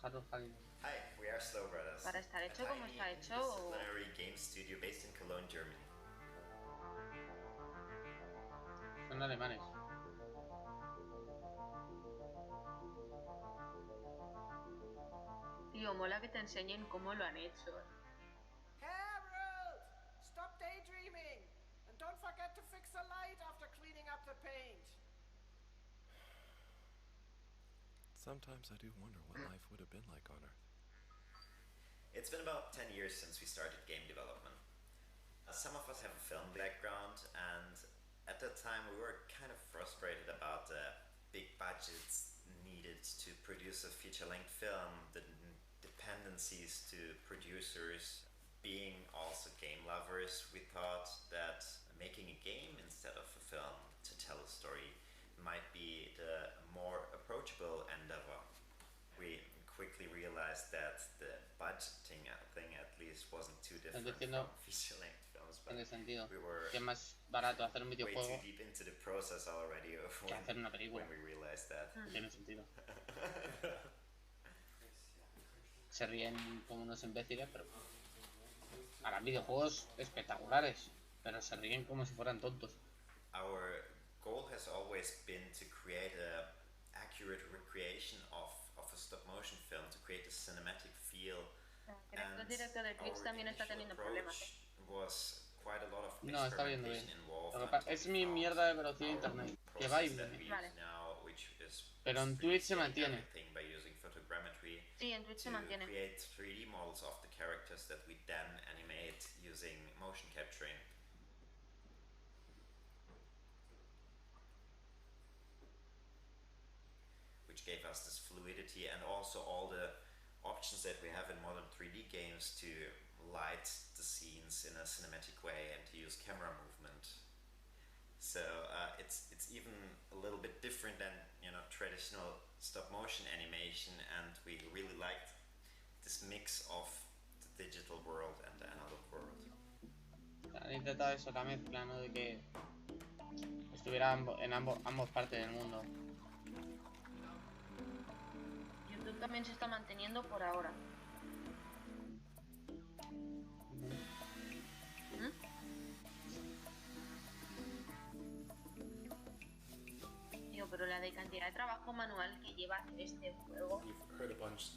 Hi, we are Slow Brothers, para estar hecho como está hecho. multidisciplinary game studio based in Cologne, Germany. Son alemanes. Tío, mola que te enseñen cómo lo han hecho. Harold! Stop daydreaming! And don't forget to fix the light after cleaning up the paint. Sometimes I do wonder what life would have been like on Earth. It's been about 10 years since we started game development. Some of us have a film background, and at that time we were kind of frustrated about the big budgets needed to produce a feature-length film, the dependencies to producers. Being also game lovers, we thought that making a game instead of a film to tell a story might be the more approachable endeavor. We quickly realized that the budgeting thing at least wasn't too different from feature-length films, but we were que es más barato hacer un way videojuego too deep into the process already of que hacer una película. when we realized that. Tiene sentido. Se ríen como unos imbéciles, pero harán videojuegos espectaculares, pero se ríen como si fueran tontos. Our goal has always been to create a accurate recreation of a stop motion film, to create a cinematic feel. El director de clips también está teniendo problemas. Was quite a lot of No, está viendo bien. involved. Es mi mierda de velocidad de internet, que va y viene. Vale. Pero en Twitch se mantiene. Sí, en Twitch se mantiene. Create 3D models of the characters that we then animate using motion capturing. Which gave us this fluidity and also all the options that we have in modern 3D games to light the scenes in a cinematic way and to use camera movement. So it's even a little bit different than traditional stop motion animation, and we really liked this mix of the digital world and the analog world. Han intentado eso, la mezcla, ¿no? De que estuviera en ambos partes del mundo. YouTube también se está manteniendo por ahora. Tío, pero la de cantidad de trabajo manual que lleva hacer este juego,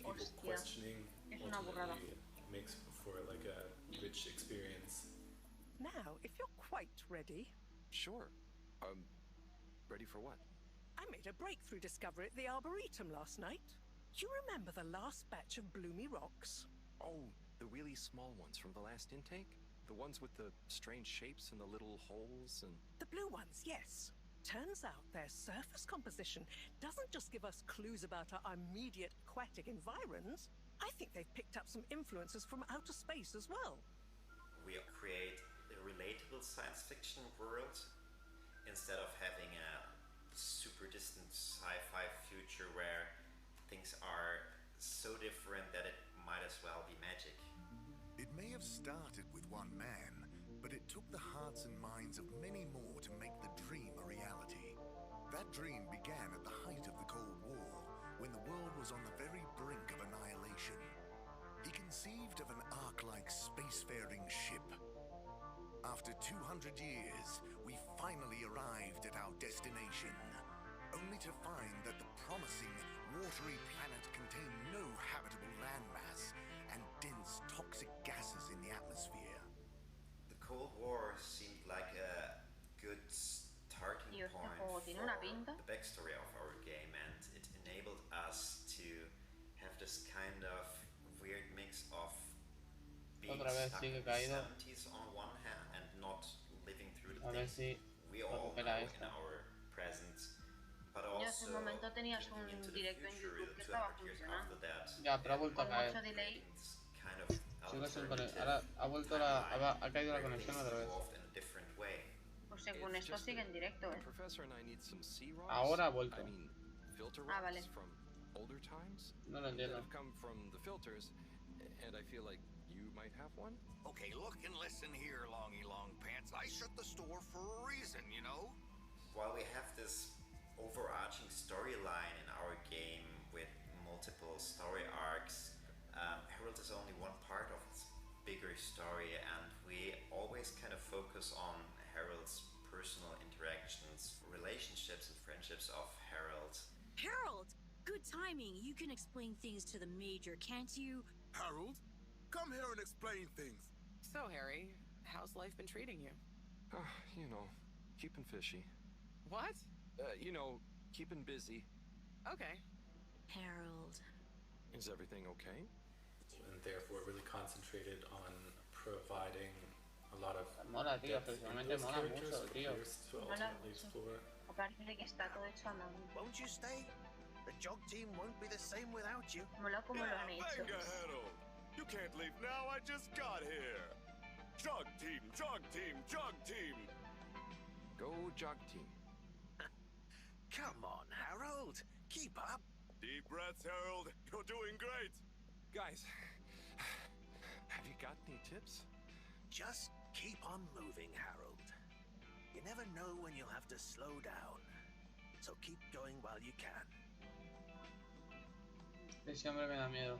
hostia, es una burrada. Makes for like a rich experience. Now, if you're quite ready. Sure. Ready for what? I made a breakthrough discovery at the Arboretum last night. Do you remember the last batch of bloomy rocks? Oh, the really small ones from the last intake? The ones with the strange shapes and the little holes and... The blue ones, yes. Turns out their surface composition doesn't just give us clues about our immediate aquatic environs. I think they've picked up some influences from outer space as well. We create a relatable science fiction world instead of having a super distant sci-fi future where things are so different that it might as well be magic. It may have started with one man, but it took the hearts and minds of many more to make the dream a reality. That dream began at the height of the Cold War, when the world was on the very brink of annihilation. He conceived of an ark-like spacefaring ship. After 200 years, we finally arrived at our destination, only to find that the promising, watery planet contained no habitable landmass and dense toxic gases in the atmosphere. The Cold War seemed like a good starting point for the backstory of our game, and it enabled us to have this kind of weird mix of being stuck in the 70s on one hand and not living through the things we all know in our present, but also looking into the future 200 years after that. Ya, pero ha vuelto a caer. Kind of ahora ha caído la conexión otra vez. Pues según esto sigue en directo, ¿eh? Ahora ha vuelto. Ah, vale. No lo entiendo. Okay, look and listen here, Longy Long Pants. I shut the store for a reason, you know? While we have this overarching storyline in our game with multiple story arcs. Harold is only one part of its bigger story, and we always kind of focus on Harold's personal interactions, relationships and friendships of Harold. Harold! Good timing. You can explain things to the Major, can't you? Harold, come here and explain things. So, Harry, how's life been treating you? You know, keeping fishy. What? You know, keeping busy. Okay. Harold. Is everything okay? And therefore really concentrated on providing a lot of mola, tío, depth into personalmente those mola characters mucho, for tío. players to ultimately explore. Parece que está todo hecho a mano. Won't you stay? The jog team won't be the same without you. Mola como lo han hecho. Venga, Harold. You can't leave now, I just got here. Jog team, jog team, jog team. Go jog team. Come on, Harold. Keep up. Deep breaths, Harold. You're doing great. Guys, have you got any tips? Just keep on moving, Harold. You never know when you'll have to slow down. So keep going while you can. Ese hombre me da miedo.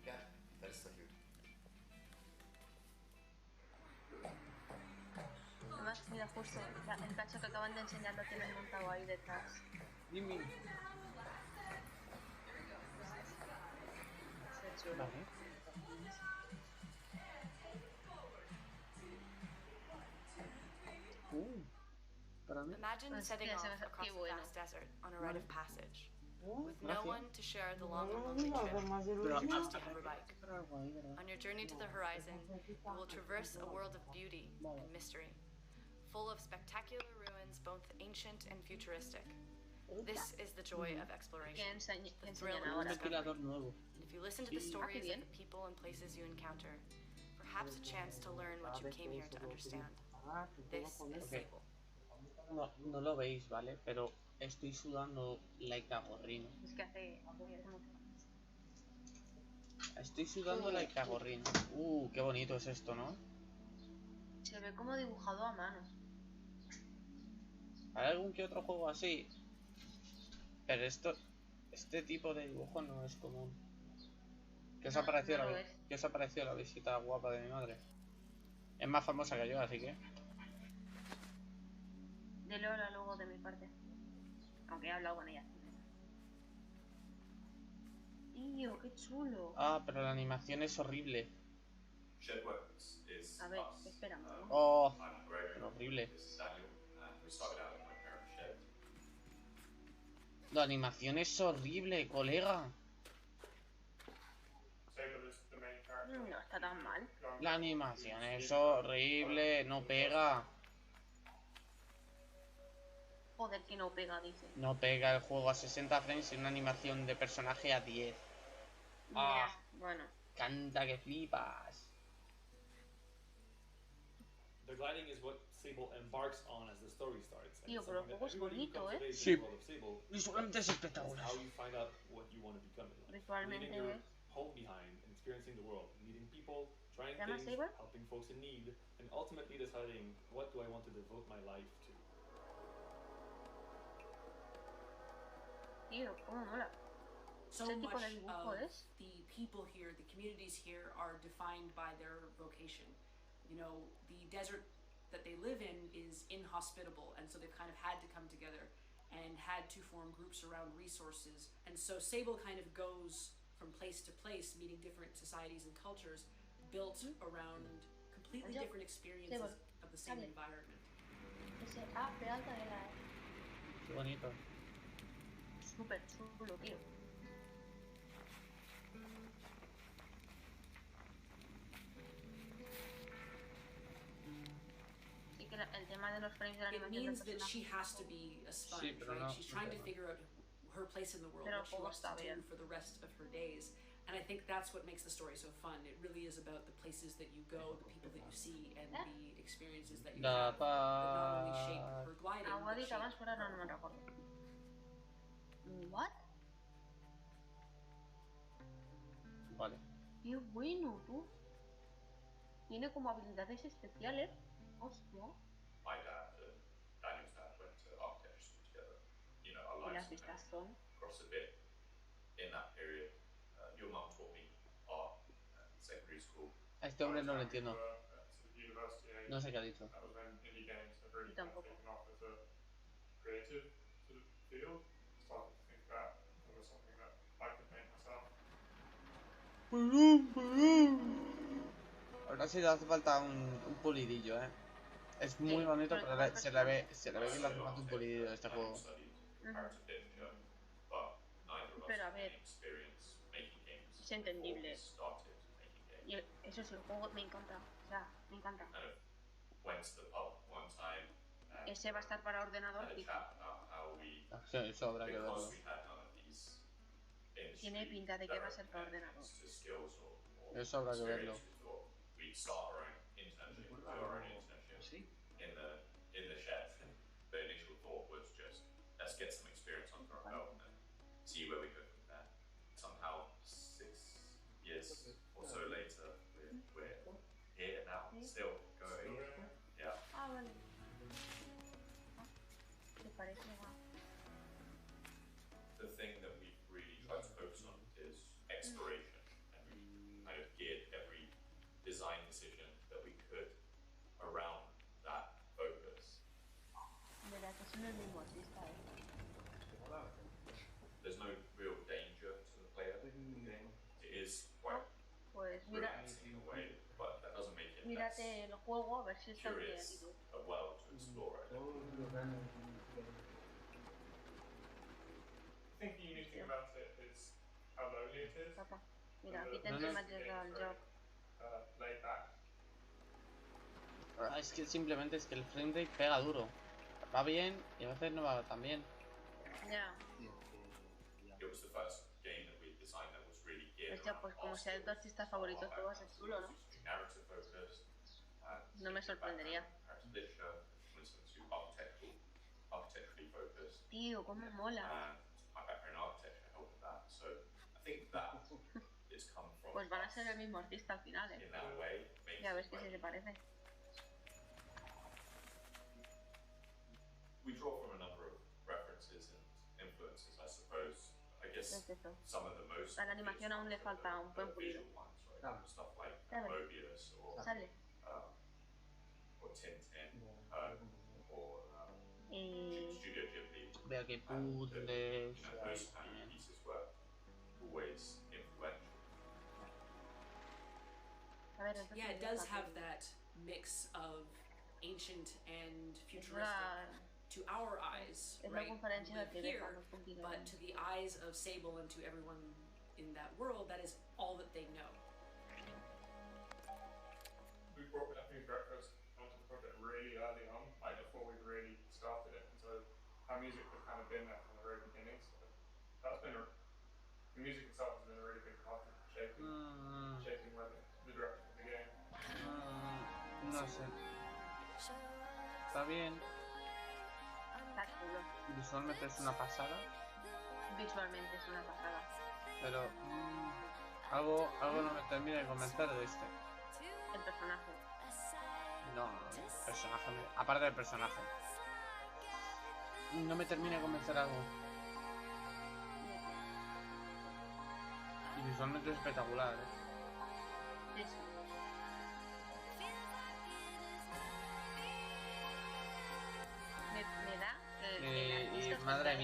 Yeah, that is so cute. Además, mira, justo el cacho que acaban de enseñar lo tienen montado ahí detrás. Dime. Vale. Imagine setting off across a vast desert on a rite of passage, with no one to share the long and lonely trip, just you have a bike. On your journey to the horizon, you will traverse a world of beauty and mystery, full of spectacular ruins, both ancient and futuristic. This is the joy of exploration, the thrill of discovery. And if you listen to the stories of the people and places you encounter, perhaps a chance to learn what you came here to understand. This is Sable. No lo veis, ¿vale? Pero estoy sudando like a gorrino. Es que hace mucho. Estoy sudando like a gorrino. Qué bonito es esto, ¿no? Se ve como dibujado a mano. ¿Hay algún que otro juego así? Pero este tipo de dibujo no es común. ¿Qué os ha parecido la visita guapa de mi madre? Es más famosa que yo, así que... Dile hola luego de mi parte. Aunque he hablado con ella. Tío, qué chulo. Pero la animación es horrible. A ver, espera. Pero horrible. La animación es horrible, colega. No está tan mal. La animación es horrible, no pega. Joder, que no pega, dice. No pega el juego a 60 frames y una animación de personaje a 10. Bueno. Canta que flipas. The gliding is what Sable embarks on as the story starts. Tío, pero el juego es bonito, ¿eh? Sí. Visualmente es espectacular. How you find out what you want to become. Visualmente your home behind and experiencing the world, meeting people, trying things, helping folks in need, and ultimately deciding what do I want to devote my life to. Tío, cómo mola. So much of the people here, the communities here, are defined by their vocation. You know, the desert that they live in is inhospitable, and so they've kind of had to come together and had to form groups around resources. And so Sable kind of goes from place to place, meeting different societies and cultures, built around completely different experiences of the same environment. Qué bonito. Súper chulo, tío. Sí que el tema de los frames de la It animación means that she has to be a sponge, right? She's trying to figure out her place in the world, what she wants to do for the rest of her days. And I think that's what makes the story so fun. It really is about the places that you go, the people that you see, and the experiences that you have that not only shape her gliding, but shape más fuera, no me recuerdo. What? Vale. Qué bueno, tú. Tiene como habilidades especiales. Hostia. My dad, Daniel's dad, went to architecture school primeras vistas son. Across a bit in that period. Your mum taught me art at secondary school. A este hombre no lo entiendo. No sé qué ha dicho. Yo tampoco. Ahora sí le hace falta un pulidillo, Es muy bonito, pero se le ve que le hace falta un pulidillo a este juego. Pero a ver, es entendible. Y eso es el juego, me encanta. O sea, me encanta. Ese va a estar para ordenador fijo. Eso habrá que verlo. Tiene pinta de que va a ser para ordenador. Eso habrá que verlo. Sí. In the shed. The initial thought was just let's get some experience under our belt and see where we go from there. Somehow 6 years or so later we're here now, still going. Yeah. Ah, vale. ¿Te parece? The thing that we've really tried to focus on is exploration, and we kind of geared every design decision that we could around that focus. Mira, que son el mismo artista, There's no real danger to the player in the game. It is quite relaxed in a way, but that doesn't make it mírate el juego a ver si está curious a world to explore. I think the unique thing about it is how lonely it is. Papá, mira, aquí te encima llega el job. Laid back. Es que simplemente es que el framerate pega duro. Va bien y a veces no va tan bien. Ya. It was the first game that we designed that was really geared Hostia, pues como sea tu artista favorito, todo va a ser chulo, ¿no? narrative focused. No me sorprendería. Architecturally focused. Tío, cómo mola. My background in architecture helped with that, so I think that is come from. Pues van a ser el mismo artista al final, In that way, ya ves que se parece. We draw from a number of references and influences, I suppose. I guess some of the most. A la animación aún le falta un buen pulido. Stuff like Mobius or Tintin or Studio Ghibli. Veo que puzzles. Those kind of pieces were always influential. Yeah, it does have that mix of ancient and futuristic to our eyes, right? Here, but to the eyes of Sable and to everyone in that world, that is all that they know. We brought Japanese breakfast onto the project really early on, like before we really started it, and so our music had kind of been there from the very beginning. So that's been the music itself has been a really big part of shaping the direction of the game. No sé. Está bien. Está chulo. Visualmente es una pasada. Visualmente es una pasada. Pero algo no me termina de convencer de este. El personaje. No, el personaje. Aparte del personaje. No me termina de convencer algo. Y visualmente es espectacular, Sí. Me da y madre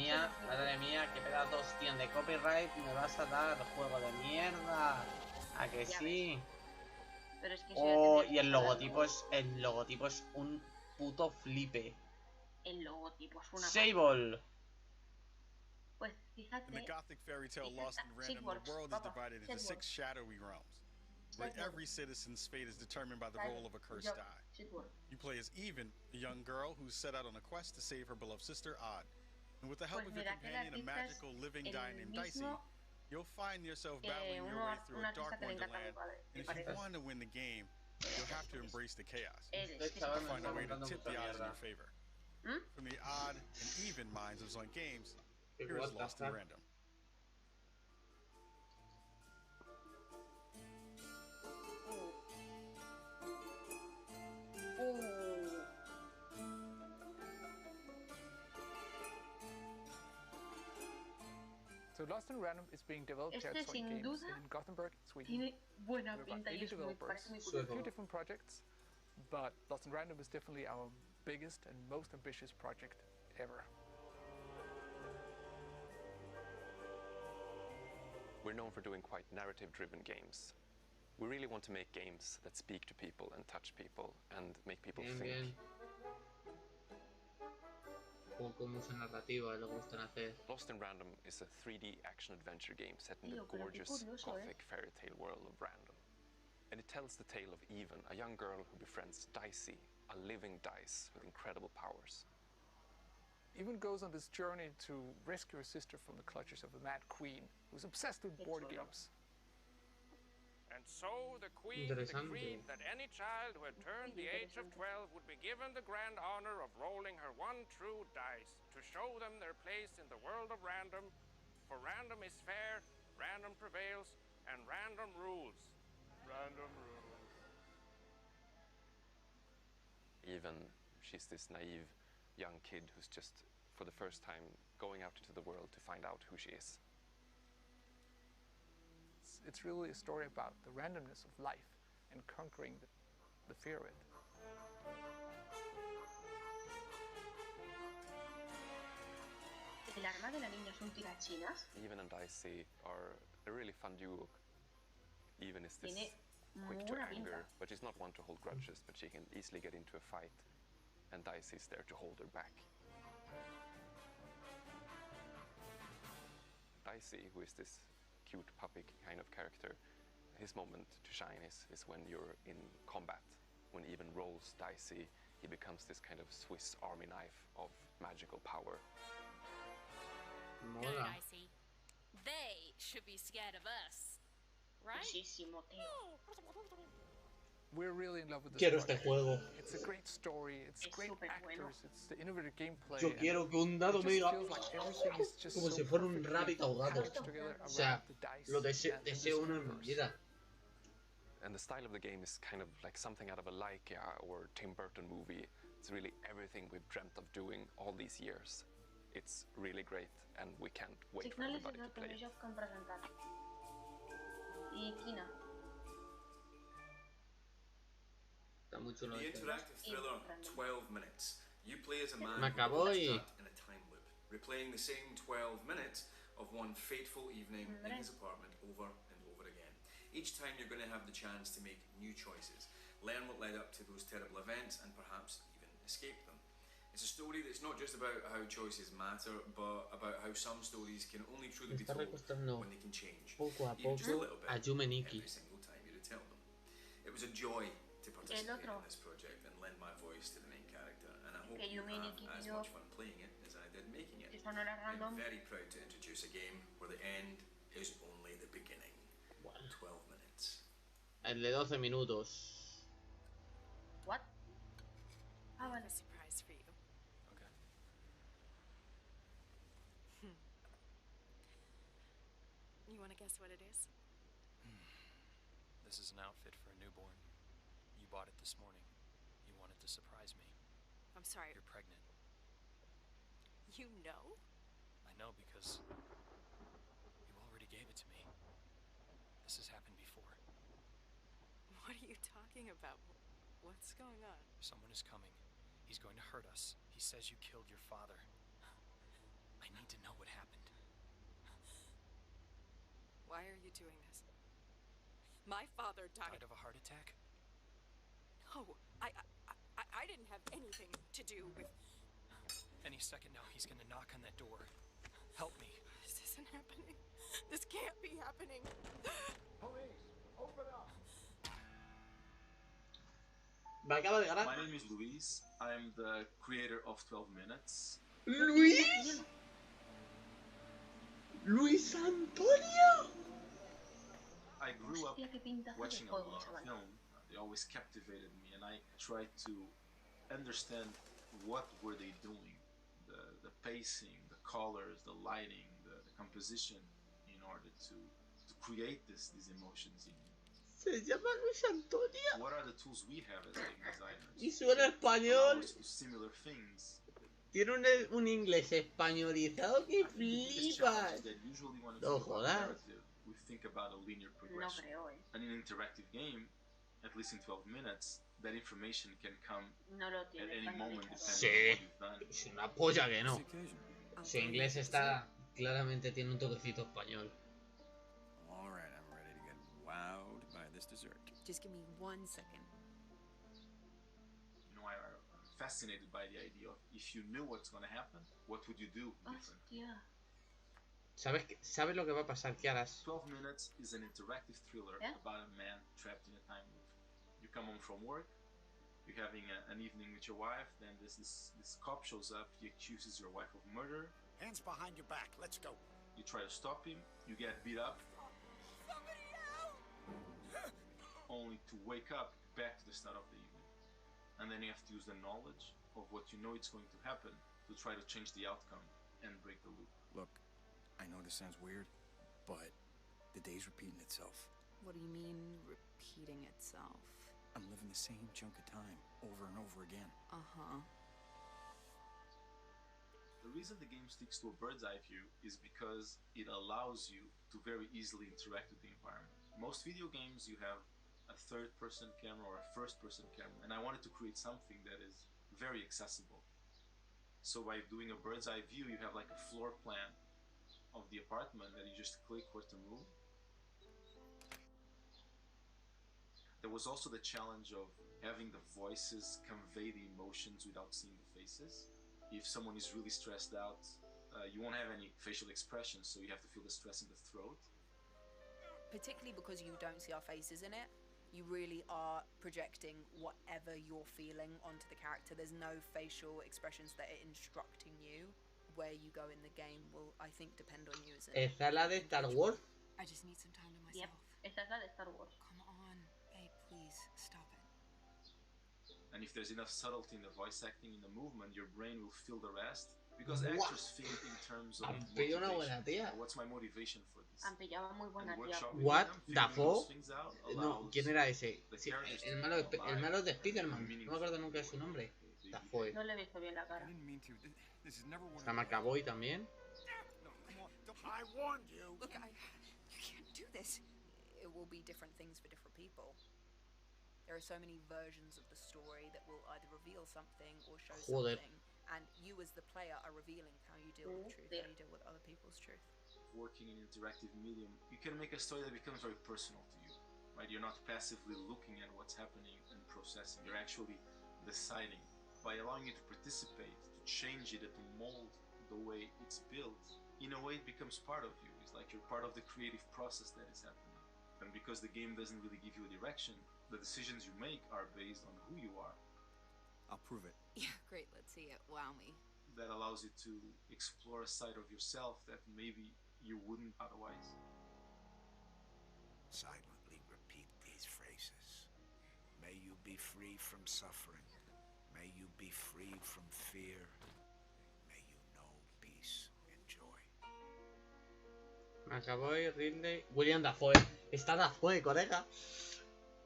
mía, qué pedazo hostión de copyright me vas a dar, juego de mierda. ¿A que ya sí? Pero es que y el logotipo es un puto flipe. El logotipo es una Sable. Pues fíjate. In the Gothic fairy tale Lost in Random, the world is divided into 6 shadowy realms, where every citizen's fate is determined by the roll of a cursed die. You play as Even, a young girl who's set out on a quest to save her beloved sister Odd. And with the help of your companion, a magical living guy named Dicey, you'll find yourself battling your way through a dark wonderland. And if you want to win the game, you'll have to embrace the chaos. You'll find a way to tip the odds in your favor. From the Odd and Even minds of Zoink Games, here is Lost in Random. So Lost in Random is being developed here at Sonic Games in Gothenburg, Sweden. Tiene buena We're about pinta 80 y es muy, developers, parece muy a few curioso. different projects, but Lost in Random is definitely our biggest and most ambitious project ever. We're known for doing quite narrative-driven games. We really want to make games that speak to people and touch people and make people think. Con mucha narrativa, es lo que gustan hacer. Lost in Random is a 3D action-adventure game set in the gorgeous gothic fairy tale world of Random. And it tells the tale of Even, a young girl who befriends Dicey, a living dice with incredible powers. Even goes on this journey to rescue her sister from the clutches of a mad queen who's obsessed with board games. And so the queen decreed that any child who had turned the age of 12 would be given the grand honor of rolling her one true dice to show them their place in the world of random, for random is fair, random prevails, and random rules. Random rules. Even, she's this naive young kid who's just, for the first time, going out into the world to find out who she is. It's really a story about the randomness of life and conquering the fear of it. ¿El arma de la niña son tirachinas? Even and Dicey are a really fun duo. Even is this quick to anger, but she's not one to hold grudges, but she can easily get into a fight, and Dicey's there to hold her back. Dicey, who is this cute puppy kind of character, his moment to shine is when you're in combat. When Even rolls Dicey, he becomes this kind of Swiss army knife of magical power. Good, Dicey. They should be scared of us, right? We're really in love with this project. Juego. It's a great story, it's great actors, it's the innovative gameplay. Yo quiero que un dado me diga como si fuera un rabbit ahogado. O sea, lo deseo uno en mi vida. And the style of the game is kind of like something out of a Laika or Tim Burton movie. It's really everything we've dreamt of doing all these years. It's really great, and we can't wait for everybody to play it. The interactive thriller, 12 minutes. You play as a man in a time loop, replaying the same 12 minutes of one fateful evening in his apartment over and over again. Each time you're going to have the chance to make new choices, learn what led up to those terrible events, and perhaps even escape them. It's a story that's not just about how choices matter, but about how some stories can only truly be told when they can change, even just a little bit, every single time you retell them. It was a joy to participate in this project and lend my voice to the main character, and I hope you have as much fun playing it as I did making it. I'm very proud to introduce a game where the end is only the beginning. 12 minutes. El de 12 minutos. What? I have a surprise for you. Okay. You want to guess what it is? This is an outfit for a newborn. You bought it this morning. You wanted to surprise me. I'm sorry. You're pregnant. You know? I know because you already gave it to me. This has happened before. What are you talking about? What's going on? Someone is coming. He's going to hurt us. He says you killed your father. I need to know what happened. Why are you doing this? My father died of a heart attack? No, I didn't have anything to do with... Any second now, he's gonna knock on that door. Help me. This isn't happening. This can't be happening. Police, open up. My name is Luis. I'm the creator of 12 Minutes. Luis? Luis Antonio? I grew up watching a lot of film. They always captivated me, and I tried to understand what were they doing. The pacing, the colors, the lighting, the composition, in order to create these emotions in you. Se llama Luis Antonio. What are the tools we have as game designers? Y suena español. To do similar things. Tiene un inglés españolizado que flipas. No jodas. We think about a linear progression. No creo, And in an interactive game, at least in 12 minutes, that information can come at any moment depending on what you've done. Es una polla que no. Su inglés está claramente tiene un toquecito español. All right, I'm ready to get wowed by this dessert. Just give me 1 second. You know, I'm fascinated by the idea of if you knew what's going to happen, what would you do different? ¿Sabes lo que va a pasar? ¿Qué harás? 12 Minutes is an interactive thriller about a man trapped in a time loop. You come home from work, you're having an evening with your wife, then this cop shows up, he accuses your wife of murder. Hands behind your back, let's go. You try to stop him, you get beat up. Somebody help! Only to wake up back to the start of the evening. And then you have to use the knowledge of what you know it's going to happen to try to change the outcome and break the loop. Look, I know this sounds weird, but the day's repeating itself. What do you mean, repeating itself? I'm living the same chunk of time over and over again. Uh-huh. The reason the game sticks to a bird's eye view is because it allows you to very easily interact with the environment. Most video games, you have a third-person camera or a first-person camera, and I wanted to create something that is very accessible. So by doing a bird's eye view, you have like a floor plan of the apartment that you just click where to move. There was also the challenge of having the voices convey the emotions without seeing the faces. If someone is really stressed out, you won't have any facial expressions, so you have to feel the stress in the throat. Particularly because you don't see our faces in it, you really are projecting whatever you're feeling onto the character. There's no facial expressions that are instructing you. Where you go in the game will, I think, depend on you. ¿Esta es la de Star Wars? I just need some time to myself. Yep, esa es la de Star Wars. Come on, babe, please stop it. And if there's enough subtlety in the voice acting, in the movement, your brain will feel the rest. Because actors think in terms of motivation. What's my motivation for this? Han pillado muy buena tía. What? ¿Dafoe? No, ¿quién era ese? Sí, el malo de Spider-Man. No me acuerdo nunca de su nombre. Dafoe. No le he visto bien la cara. Está McAvoy también. I warned you. Look, you can't do this. It will be different things for different people. There are so many versions of the story that will either reveal something or show something. And you as the player are revealing how you deal with truth, how you deal with other people's truth. Working in an interactive medium, you can make a story that becomes very personal to you, right? You're not passively looking at what's happening and processing. You're actually deciding. By allowing you to participate, to change it, to mold the way it's built, in a way it becomes part of you. It's like you're part of the creative process that is happening. And because the game doesn't really give you a direction, the decisions you make are based on who you are. I'll prove it. Yeah, great, let's see it. Wow me. That allows you to explore a side of yourself that maybe you wouldn't otherwise. Silently repeat these phrases. May you be free from suffering. May you be free from fear. May you know peace and joy. McAvoy, Ridley, William Dafoe. Está Dafoe, colega.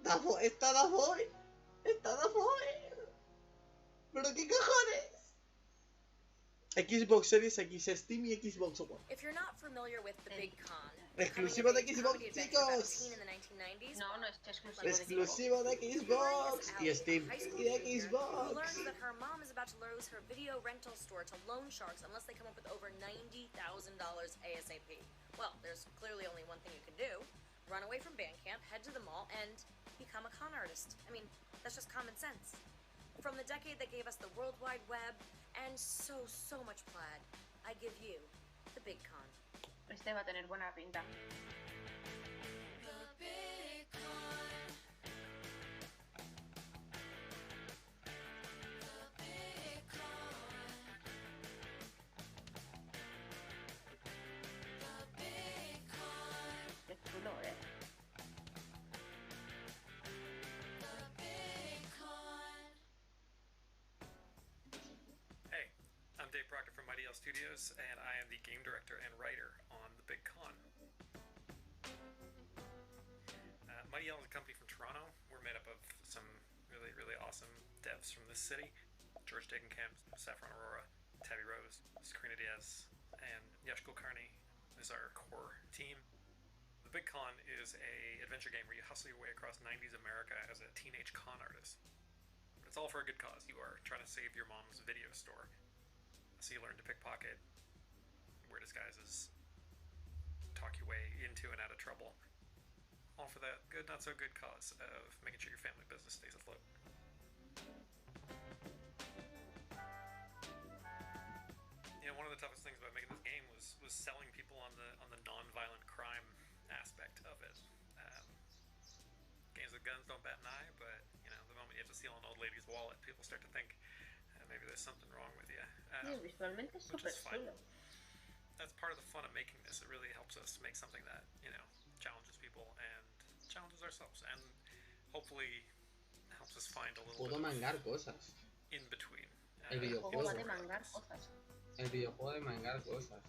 Dafoe, está Dafoe. Está Dafoe. ¿Pero qué cojones? Xbox Series X, Steam y Xbox One. If you're not familiar with the Big Con, exclusivo de Xbox, chicos. No, no es exclusivo. Exclusivo de Xbox y Steam y de Xbox. Learns that her mom is about to lose her video rental store to loan sharks unless they come up with over $90,000 ASAP. Well, there's clearly only one thing you can do: run away from band camp, head to the mall, and become a con artist. I mean, that's just common sense. From the decade that gave us the World Wide Web and so much plaid, I give you the Big Con. Este va a tener buena pinta. The Big Con. The Big Con. The Big Con. Qué chulo, Studios, and I am the game director and writer on the Big Con. Mighty Yell is a company from Toronto. We're made up of some really awesome devs from this city: George Degenkamp, Saffron Aurora, Tabby Rose, Sakrina Diaz, and Yash Kulkarni is our core team. The Big Con is a adventure game where you hustle your way across 90s America as a teenage con artist. But it's all for a good cause. You are trying to save your mom's video store. So you learn to pickpocket, wear disguises, talk your way into and out of trouble. All for that good, not so good cause of making sure your family business stays afloat. One of the toughest things about making this game was selling people on the non-violent crime aspect of it. Games with guns don't bat an eye, but the moment you have to steal an old lady's wallet, people start to think maybe there's something wrong with you. Visualmente es súper chulo. That's part of the fun of making this. It really helps us make something that challenges people and challenges ourselves, and hopefully helps us find a little bit of cosas. In between. El videojuego de mangar cosas. El videojuego de mangar cosas.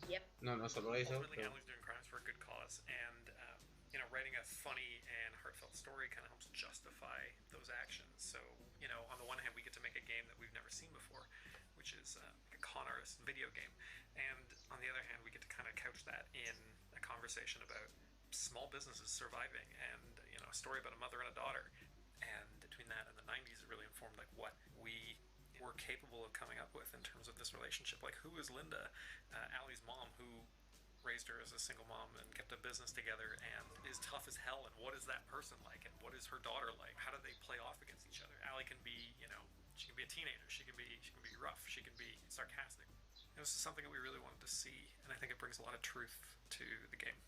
Yep. No solo eso. Ultimately, Allie's doing crimes for a good cause, and writing a funny and heartfelt story kind of helps justify those actions. So, on the one hand, we get to make a game that we've never seen before, which is a con artist video game, and on the other hand, we get to kind of couch that in a conversation about small businesses surviving, and a story about a mother and a daughter. And between that and the 90s, it really informed what we were capable of coming up with in terms of this relationship. Like, who is Linda, Allie's mom, who raised her as a single mom and kept a business together and is tough as hell, and what is that person like, and what is her daughter like? How do they play off against each other? Allie can be, she can be a teenager, she can be rough, she can be sarcastic. This is something that we really wanted to see, and I think it brings a lot of truth to the game.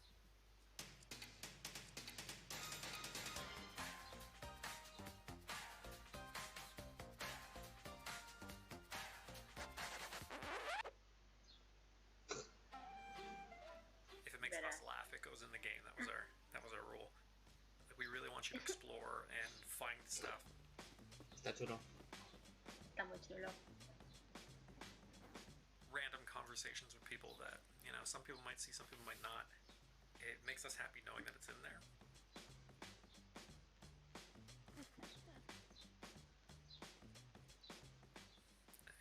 You explore and find stuff. Está chulo. Está muy chulo. Random conversations with people that, some people might see, some people might not. It makes us happy knowing that it's in there.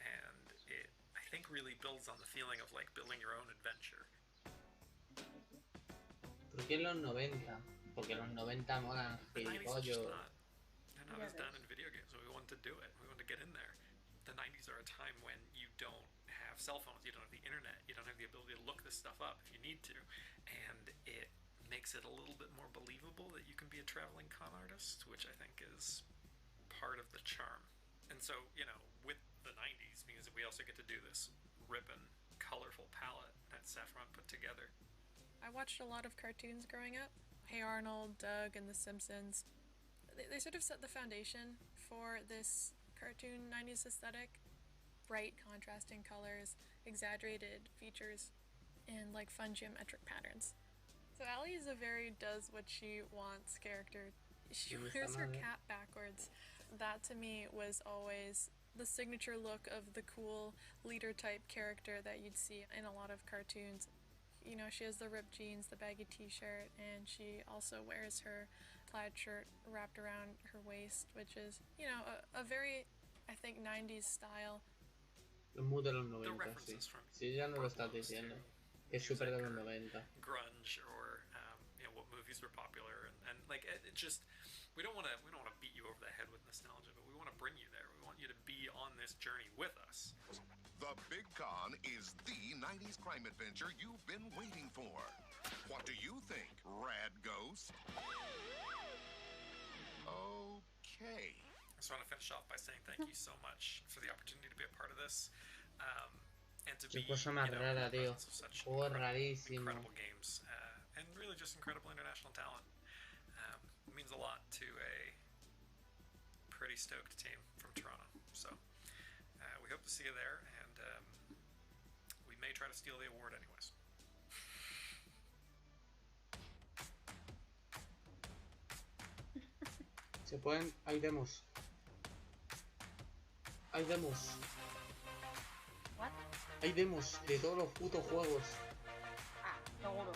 And it, I think, really builds on the feeling of building your own adventure. ¿Por qué en los 90? Porque los 90 molan gilipollos. They're not as done in video games, so we wanted to do it. We wanted to get in there. The 90s are a time when you don't have cell phones, you don't have the internet, you don't have the ability to look this stuff up if you need to, and it makes it a little bit more believable that you can be a traveling con artist, which I think is part of the charm. And so, with the 90s, means that we also get to do this ribbon, colorful palette that Saffron put together. I watched a lot of cartoons growing up. Hey Arnold, Doug, and The Simpsons. They sort of set the foundation for this cartoon 90s aesthetic. Bright, contrasting colors, exaggerated features, and fun geometric patterns. So Allie is a very does what she wants character. She wears her cap backwards. That to me was always the signature look of the cool leader type character that you'd see in a lot of cartoons. She has the ripped jeans, the baggy t-shirt, and she also wears her plaid shirt wrapped around her waist, which is, a very, I think, 90s style. Es muy de los 90, sí. Sí, ya no lo estás diciendo. Es súper de los 90. Grunge, or, what movies were popular, and it just, we don't want to beat you over the head with nostalgia, but we want to bring you there. We want you to be on this journey with us. The Big Con is the 90s crime adventure you've been waiting for. What do you think, Rad Ghost? Okay. I just want to finish off by saying thank you so much for the opportunity to be a part of this, and to be cosa más rara, tío. Juego rarísimo. Incredible games, and really just incredible international talent. It means a lot to a pretty stoked team from Toronto. So we hope to see you there, and we may try to steal the award anyways. Se pueden... Hay demos. Hay demos. What? Hay demos de todos los putos juegos. Ah, seguro.